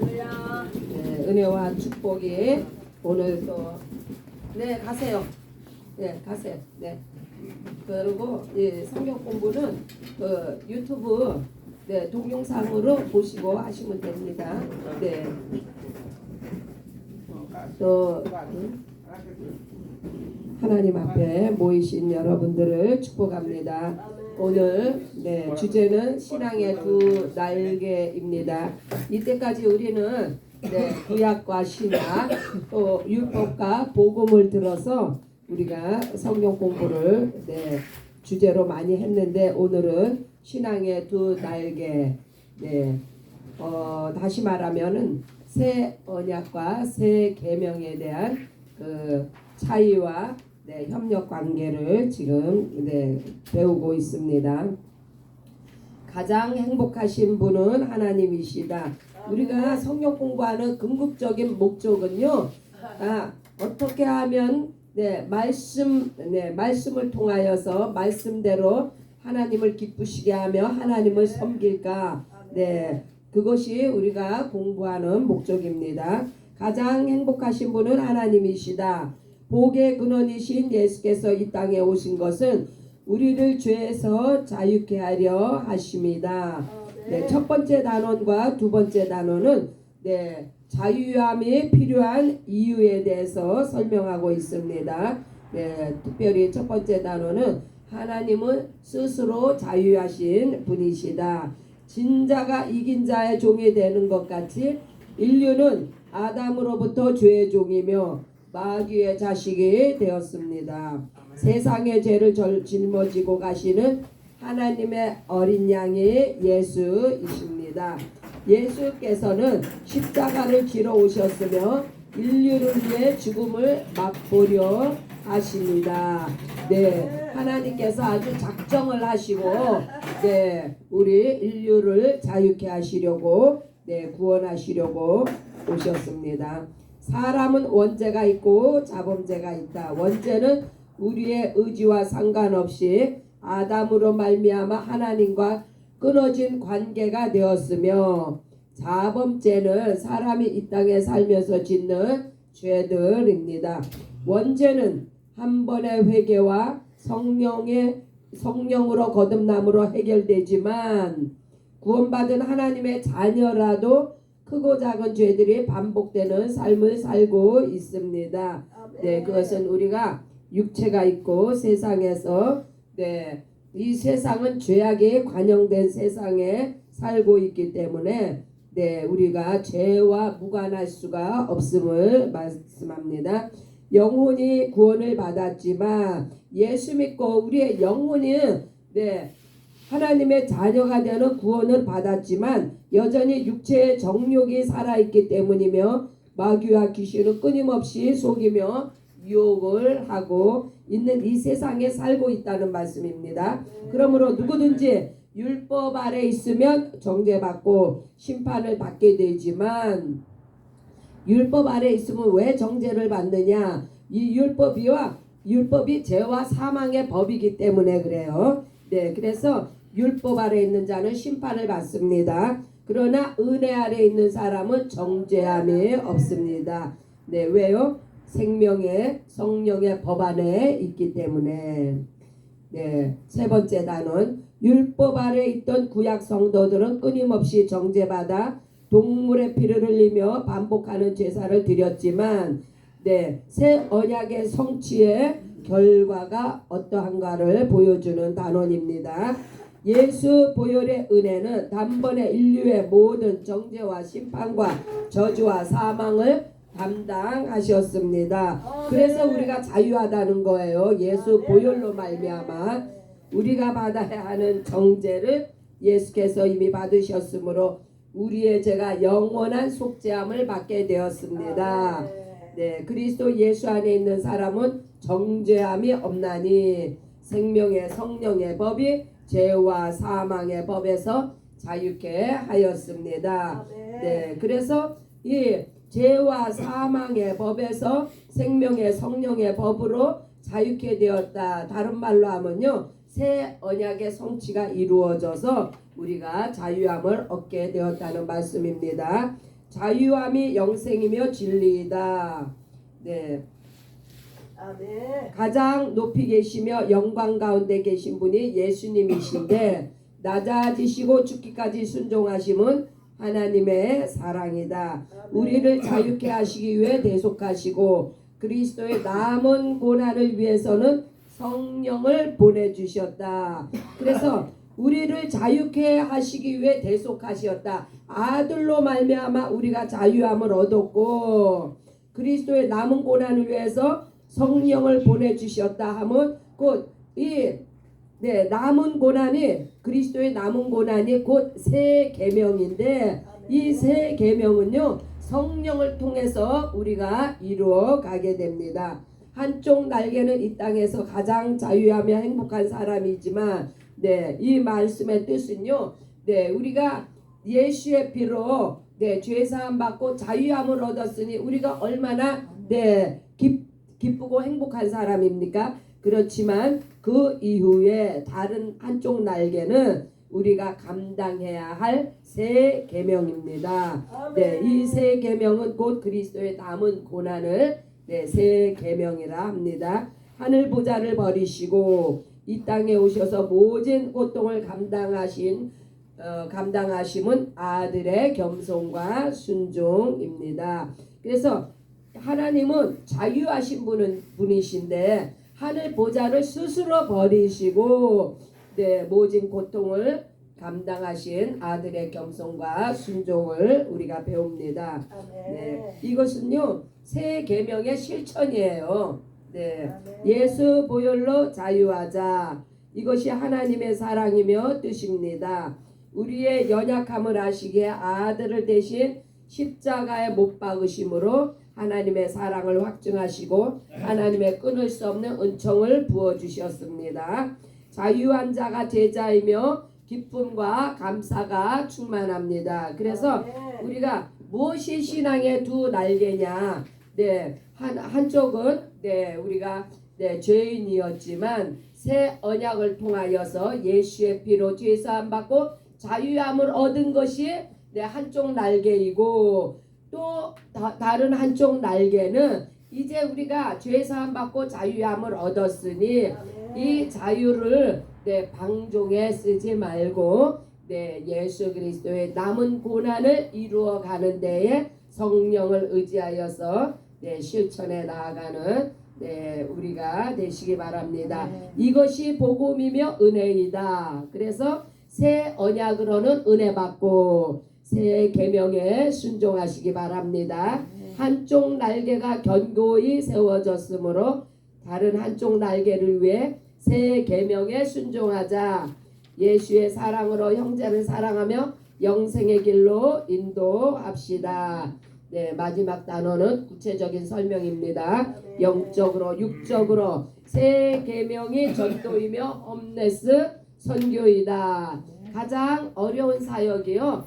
네, 은혜와 축복이 오늘도 가세요. 가세요. 그리고 성경 공부는 유튜브 동영상으로 보시고 하시면 됩니다. 또 하나님 앞에 모이신 여러분들을 축복합니다. 오늘 주제는 신앙의 두 날개입니다. 이때까지 우리는 구약과 신약 또 율법과 복음을 들어서 우리가 성경 공부를 주제로 많이 했는데 오늘은 신앙의 두 날개 다시 말하면은 새 언약과 새 계명에 대한 그 차이와 협력 관계를 지금 배우고 있습니다. 가장 행복하신 분은 하나님이시다. 우리가 성경 공부하는 궁극적인 목적은요. 어떻게 하면 말씀을 통하여서 말씀대로 하나님을 기쁘시게 하며 하나님을 섬길까? 그것이 우리가 공부하는 목적입니다. 가장 행복하신 분은 하나님이시다. 복의 근원이신 예수께서 이 땅에 오신 것은 우리를 죄에서 자유케 하려 하십니다. 첫 번째 단원과 두 번째 단원은 자유함이 필요한 이유에 대해서 설명하고 있습니다. 특별히 첫 번째 단원은 하나님은 스스로 자유하신 분이시다. 진자가 이긴 자의 종이 되는 것 같이 인류는 아담으로부터 죄의 종이며 마귀의 자식이 되었습니다. 세상의 죄를 짊어지고 가시는 하나님의 어린 양이 예수이십니다. 예수께서는 십자가를 지러 오셨으며 인류를 위해 죽음을 맛보려 하십니다. 하나님께서 아주 작정을 하시고 우리 인류를 자유케 하시려고 구원하시려고 오셨습니다. 사람은 원죄가 있고 자범죄가 있다. 원죄는 우리의 의지와 상관없이 아담으로 말미암아 하나님과 끊어진 관계가 되었으며 자범죄는 사람이 이 땅에 살면서 짓는 죄들입니다. 원죄는 한 번의 회개와 성령으로 거듭남으로 해결되지만 구원받은 하나님의 자녀라도 크고 작은 죄들이 반복되는 삶을 살고 있습니다. 그것은 우리가 육체가 있고 세상에서 이 세상은 죄악이 관영된 세상에 살고 있기 때문에 우리가 죄와 무관할 수가 없음을 말씀합니다. 영혼이 구원을 받았지만 예수 믿고 우리의 영혼이 하나님의 자녀가 되는 구원을 받았지만 여전히 육체의 정욕이 살아있기 때문이며 마귀와 귀신은 끊임없이 속이며 유혹을 하고 있는 이 세상에 살고 있다는 말씀입니다. 그러므로 누구든지 율법 아래 있으면 정죄받고 심판을 받게 되지만 율법 아래 있으면 왜 정죄를 받느냐? 이 율법이 죄와 사망의 법이기 때문에 그래요. 그래서 율법 아래 있는 자는 심판을 받습니다. 그러나 은혜 아래 있는 사람은 정죄함이 없습니다. 왜요? 생명의 성령의 법 안에 있기 때문에. 세 번째 단원 율법 아래 있던 구약 성도들은 끊임없이 정죄받아 동물의 피를 흘리며 반복하는 제사를 드렸지만 새 언약의 성취의 결과가 어떠한가를 보여주는 단원입니다. 예수 보혈의 은혜는 단번에 인류의 모든 정죄와 심판과 저주와 사망을 담당하셨습니다. 그래서 우리가 자유하다는 거예요. 예수 보혈로 말미암아 우리가 받아야 하는 정죄를 예수께서 이미 받으셨으므로 우리의 죄가 영원한 속죄함을 받게 되었습니다. 그리스도 예수 안에 있는 사람은 정죄함이 없나니 생명의 성령의 법이 죄와 사망의 법에서 자유케 하였습니다. 그래서 이 죄와 사망의 법에서 생명의 성령의 법으로 자유케 되었다. 다른 말로 하면요, 새 언약의 성취가 이루어져서 우리가 자유함을 얻게 되었다는 말씀입니다. 자유함이 영생이며 진리이다. 네. 아멘. 가장 높이 계시며 영광 가운데 계신 분이 예수님이신데 낮아지시고 죽기까지 순종하심은 하나님의 사랑이다. 우리를 자유케 하시기 위해 대속하시고 그리스도의 남은 고난을 위해서는 성령을 보내주셨다. 그래서 우리를 자유케 하시기 위해 대속하셨다. 아들로 말미암아 우리가 자유함을 얻었고 그리스도의 남은 고난을 위해서 성령을 보내주셨다 하면 곧 이 남은 고난이 그리스도의 남은 고난이 곧 새 계명인데 이 새 계명은요 성령을 통해서 우리가 이루어 가게 됩니다. 한쪽 날개는 이 땅에서 가장 자유하며 행복한 사람이지만 이 말씀의 뜻은요 우리가 예수의 피로 죄 사함 받고 자유함을 얻었으니 우리가 얼마나 기쁘고 행복한 사람입니까? 그렇지만 그 이후에 다른 한쪽 날개는 우리가 감당해야 할 새 계명입니다. 이 새 계명은 곧 그리스도의 남은 고난을 새 계명이라 합니다. 하늘 보좌를 버리시고 이 땅에 오셔서 모든 고통을 감당하심은 아들의 겸손과 순종입니다. 그래서 하나님은 자유하신 분이신데 하늘 보좌를 스스로 버리시고 모진 고통을 감당하신 아들의 겸손과 순종을 우리가 배웁니다. 이것은요 새 계명의 실천이에요. 예수 보혈로 자유하자. 이것이 하나님의 사랑이며 뜻입니다. 우리의 연약함을 아시기에 아들을 대신 십자가에 못 박으심으로 하나님의 사랑을 확증하시고 하나님의 끊을 수 없는 은총을 부어주셨습니다. 자유한 자가 제자이며 기쁨과 감사가 충만합니다. 그래서 우리가 무엇이 신앙의 두 날개냐? 한쪽은 우리가 죄인이었지만 새 언약을 통하여서 예수의 피로 죄 사함 받고 자유함을 얻은 것이 한쪽 날개이고 또 다른 한쪽 날개는 이제 우리가 죄 사함 받고 자유함을 얻었으니 이 자유를 방종에 쓰지 말고 예수 그리스도의 남은 고난을 이루어 가는 데에 성령을 의지하여서 실천해 나아가는 우리가 되시기 바랍니다. 이것이 복음이며 은혜이다. 그래서 새 언약으로는 은혜 받고 새 계명에 순종하시기 바랍니다. 한쪽 날개가 견고히 세워졌으므로 다른 한쪽 날개를 위해 새 계명에 순종하자. 예수의 사랑으로 형제를 사랑하며 영생의 길로 인도합시다. 마지막 단어는 구체적인 설명입니다. 영적으로 육적으로 새 계명이 전도이며 홈네스 선교이다. 가장 어려운 사역이요.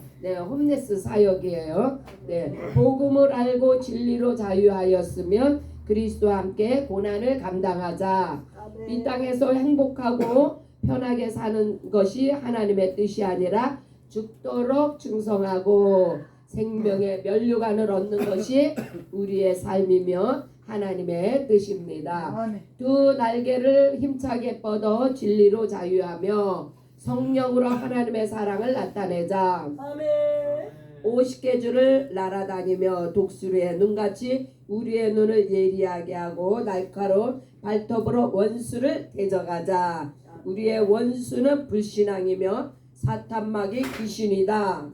홈네스 사역이에요. 복음을 알고 진리로 자유하였으면 그리스도와 함께 고난을 감당하자. 이 땅에서 행복하고 편하게 사는 것이 하나님의 뜻이 아니라 죽도록 충성하고 생명의 면류관을 얻는 것이 우리의 삶이며 하나님의 뜻입니다. 두 날개를 힘차게 뻗어 진리로 자유하며 성령으로 하나님의 사랑을 나타내자. 50개주를 날아다니며 독수리의 눈같이 우리의 눈을 예리하게 하고 날카로운 발톱으로 원수를 대적하자. 우리의 원수는 불신앙이며 사탄마귀 귀신이다.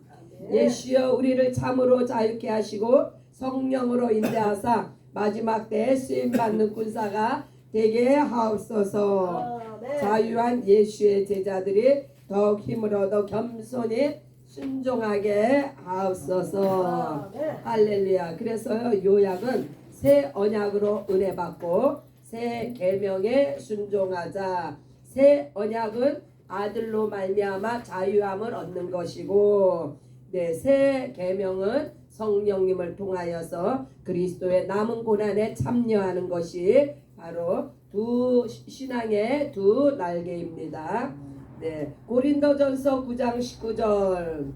예수여 우리를 참으로 자유케 하시고 성령으로 인도하사 마지막 때에 쓰임받는 군사가 되게 하옵소서. 자유한 예수의 제자들이 더욱 힘을 얻어 겸손히 순종하게 하옵소서. 할렐루야. 그래서 요약은 새 언약으로 은혜 받고 새 계명에 순종하자. 새 언약은 아들로 말미암아 자유함을 얻는 것이고 새 계명은 성령님을 통하여서 그리스도의 남은 고난에 참여하는 것이 바로 두 신앙의 두 날개입니다. 고린도전서 9장 19절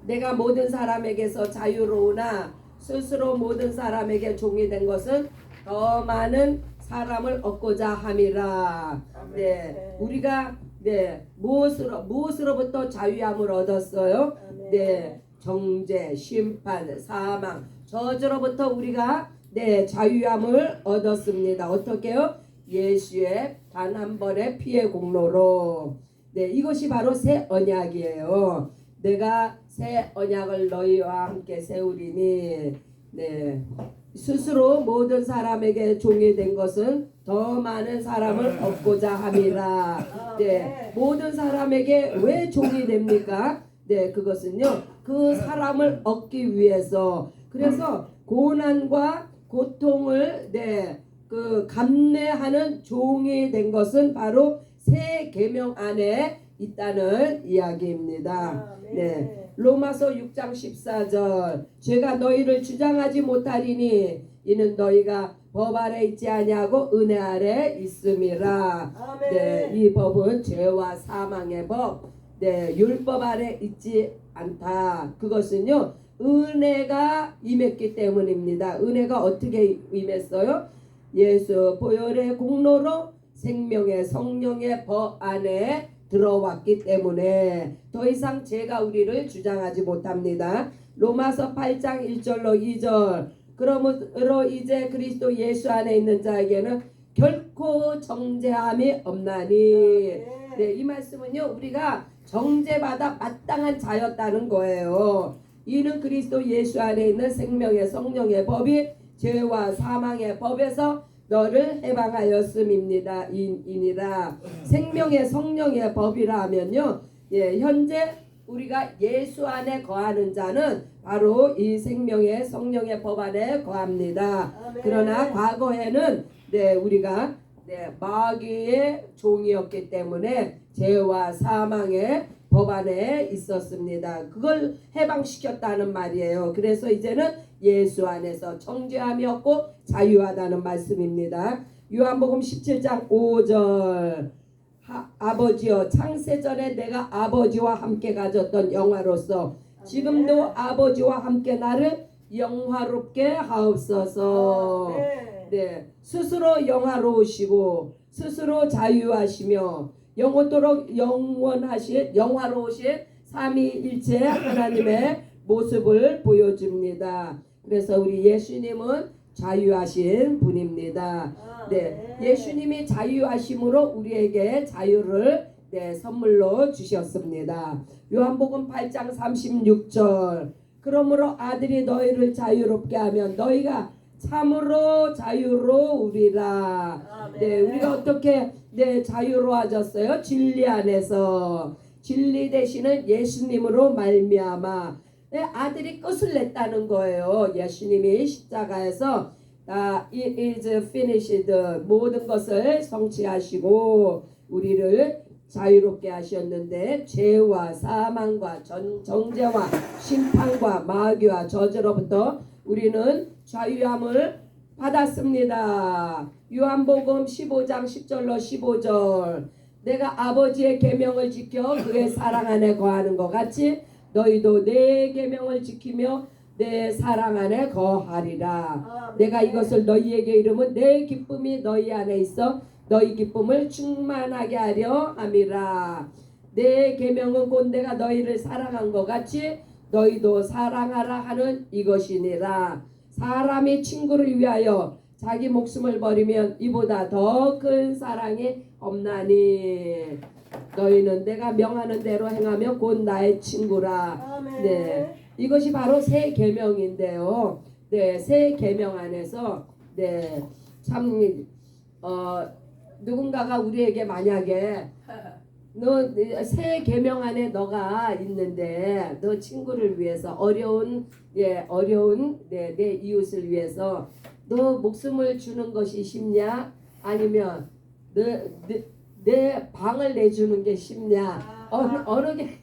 내가 모든 사람에게서 자유로우나 스스로 모든 사람에게 종이 된 것은 더 많은 사람을 얻고자 함이라. 네, 우리가 무엇으로부터 자유함을 얻었어요? 네, 정죄, 심판, 사망, 저주로부터 우리가 자유함을 얻었습니다. 어떻게요? 예수의 단 한 번의 피의 공로로. 이것이 바로 새 언약이에요. 내가 새 언약을 너희와 함께 세우리니. 스스로 모든 사람에게 종이 된 것은 더 많은 사람을 얻고자 함이라. 모든 사람에게 왜 종이 됩니까? 그것은요, 그 사람을 얻기 위해서. 그래서 고난과 고통을 그 감내하는 종이 된 것은 바로 새 계명 안에 있다는 이야기입니다. 로마서 6장 14절 죄가 너희를 주장하지 못하리니 이는 너희가 법 아래 있지 아니하고 은혜 아래 있음이라. 이 법은 죄와 사망의 법, 율법 아래 있지 않다. 그것은요, 은혜가 임했기 때문입니다. 은혜가 어떻게 임했어요? 예수 보혈의 공로로 생명의 성령의 법 안에 들어왔기 때문에 더 이상 죄가 우리를 주장하지 못합니다. 로마서 8장 1절로 2절 그러므로 이제 그리스도 예수 안에 있는 자에게는 결코 정죄함이 없나니. 이 말씀은요, 우리가 정죄받아 마땅한 자였다는 거예요. 이는 그리스도 예수 안에 있는 생명의 성령의 법이 죄와 사망의 법에서 너를 해방하였음입니다. 이니라. 생명의 성령의 법이라 하면요, 현재 우리가 예수 안에 거하는 자는 바로 이 생명의 성령의 법 안에 거합니다. 그러나 과거에는 우리가 마귀의 종이었기 때문에 죄와 사망의 법 안에 있었습니다. 그걸 해방시켰다는 말이에요. 그래서 이제는 예수 안에서 정죄함이 없고 자유하다는 말씀입니다. 요한복음 17장 5절 아버지여 창세전에 내가 아버지와 함께 가졌던 영화로서 지금도 아버지와 함께 나를 영화롭게 하옵소서. 스스로 영화로우시고 스스로 자유하시며 영원토록 영화로우신 삼위일체 하나님의 모습을 보여줍니다. 그래서 우리 예수님은 자유하신 분입니다. 예수님이 자유하심으로 우리에게 자유를 선물로 주셨습니다. 요한복음 8장 36절 그러므로 아들이 너희를 자유롭게 하면 너희가 참으로 자유로우리라. 우리가 어떻게 자유로워졌어요? 진리 안에서. 진리 되시는 예수님으로 말미암아 아들이 끝을 냈다는 거예요. 예수님이 십자가에서 it is finished 모든 것을 성취하시고 우리를 자유롭게 하셨는데 죄와 사망과 정죄와 심판과 마귀와 저주로부터 우리는 자유함을 받았습니다. 요한복음 15장 10절로 15절 내가 아버지의 계명을 지켜 그의 사랑 안에 거하는 것 같이 너희도 내 계명을 지키며 내 사랑 안에 거하리라. 내가 이것을 너희에게 이름은 내 기쁨이 너희 안에 있어 너희 기쁨을 충만하게 하려 함이라. 내 계명은 곧 내가 너희를 사랑한 것 같이 너희도 사랑하라 하는 이것이니라. 사람이 친구를 위하여 자기 목숨을 버리면 이보다 더 큰 사랑이 없나니. 너희는 내가 명하는 대로 행하면 곧 나의 친구라. 이것이 바로 새 계명인데요. 새 계명 안에서 참 누군가가 우리에게 만약에 너 새 계명 안에 너가 있는데 너 친구를 위해서 어려운 내 이웃을 위해서 너 목숨을 주는 것이 쉽냐? 아니면 내 방을 내주는 게 쉽냐? 어느 게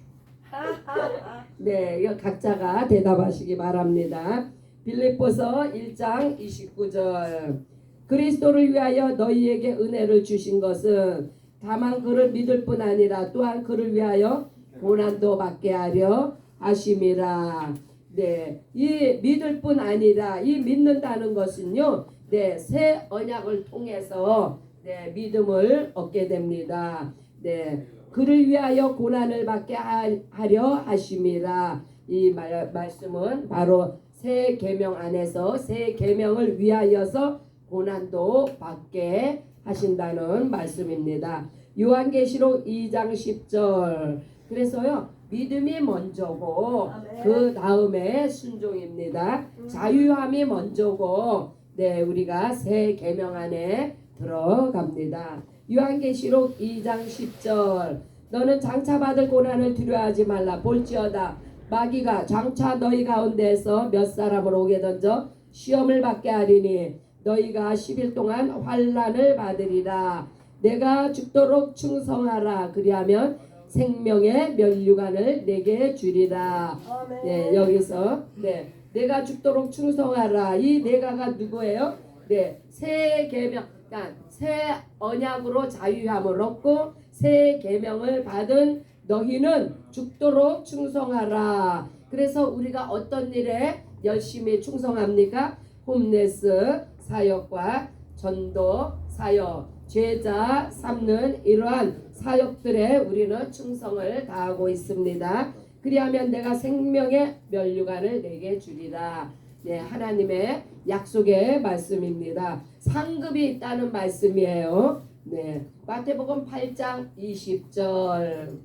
이거 각자가 대답하시기 바랍니다. 빌립보서 1장 29절 그리스도를 위하여 너희에게 은혜를 주신 것은 다만 그를 믿을 뿐 아니라 또한 그를 위하여 고난도 받게 하려 하심이라. 네, 이 믿을 뿐 아니라 이 믿는다는 것은요, 네, 새 언약을 통해서 네, 믿음을 얻게 됩니다. 네, 그를 위하여 고난을 받게 하려 하심이라. 이 말씀은 바로 새 계명 안에서 새 계명을 위하여서 고난도 받게 하신다는 말씀입니다. 요한계시록 2장 10절. 그래서요, 믿음이 먼저고 아멘. 그 다음에 순종입니다. 자유함이 먼저고 네, 우리가 새 계명 안에 들어갑니다. 요한계시록 2장 10절. 너는 장차 받을 고난을 두려워하지 말라. 볼지어다 마귀가 장차 너희 가운데에서 몇 사람을 오게 던져 시험을 받게 하리니 너희가 10일 동안 환난을 받으리라. 내가 죽도록 충성하라. 그리하면 생명의 면류관을 내게 주리라. 아멘. 네, 여기서 네, 내가 죽도록 충성하라. 이 내가가 누구예요? 네, 새 계명, 그러니까 새 언약으로 자유함을 얻고 새 계명을 받은 너희는 죽도록 충성하라. 그래서 우리가 어떤 일에 열심히 충성합니까? 홈레스 사역과 전도 사역, 제자 삼는 이러한 사역들에 우리는 충성을 다하고 있습니다. 그리하면 내가 생명의 면류관을 내게 주리라. 네, 하나님의 약속의 말씀입니다. 상급이 있다는 말씀이에요. 네, 마태복음 8장 20절.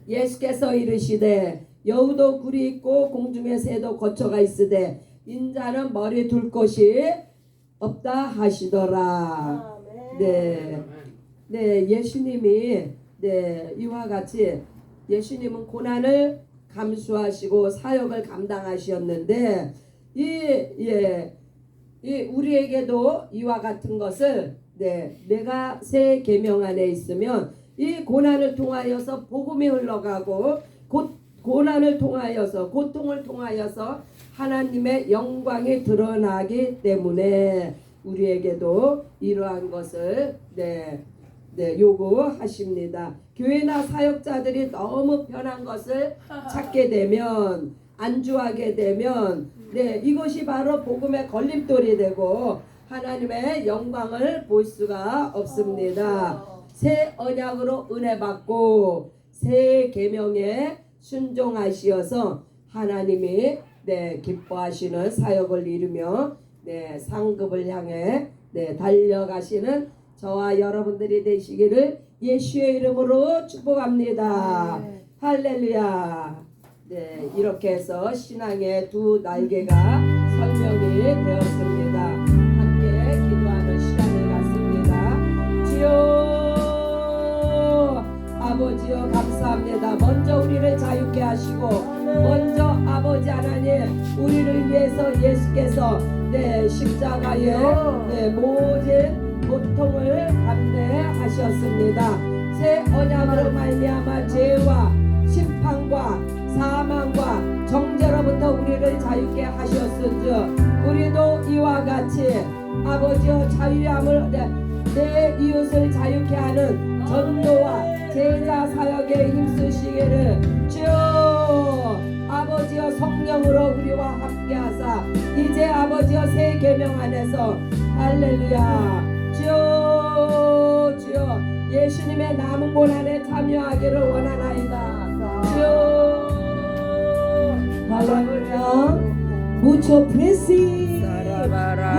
예수께서 이르시되 여우도 굴이 있고 공중의 새도 거처가 있으되 인자는 머리 둘 곳이 없다 하시더라. 아멘. 네, 네, 예수님이 네, 이와 같이 예수님은 고난을 감수하시고 사역을 감당하셨는데 이 우리에게도 이와 같은 것을 네, 내가 새 계명 안에 있으면 이 고난을 통하여서 복음이 흘러가고 고난을 통하여서 고통을 통하여서 하나님의 영광이 드러나기 때문에 우리에게도 이러한 것을 요구하십니다. 교회나 사역자들이 너무 편한 것을 찾게 되면 안주하게 되면 이것이 바로 복음의 걸림돌이 되고 하나님의 영광을 볼 수가 없습니다. 새 언약으로 은혜 받고 새 계명에 순종하시어서 하나님이 기뻐하시는 사역을 이루며 상급을 향해 달려가시는 저와 여러분들이 되시기를 예수의 이름으로 축복합니다. 할렐루야. 이렇게 해서 신앙의 두 날개가 설명이 되었습니다. 함께 기도하는 시간을 갖습니다. 주여 아버지여 감사합니다. 먼저 우리를 자유케 하시고 먼저 아버지 하나님 우리를 위해서 예수께서 십자가에 모든 고통을 감내하셨습니다. 새 언약으로 말미암아 죄와 심판과 사망과 정죄로부터 우리를 자유케 하셨은즉 우리도 이와 같이 아버지여 자유함을 내 이웃을 자유케 하는 전도와 제자 사역에 힘쓰시기를 주여 아버지여 성령으로 우리와 함께하사 이제 아버지여 새 계명 안에서 할렐루야 주여 예수님의 남은 고난에 참여하기를 원하나이다. 주여 Hallelujah. Mucho presi.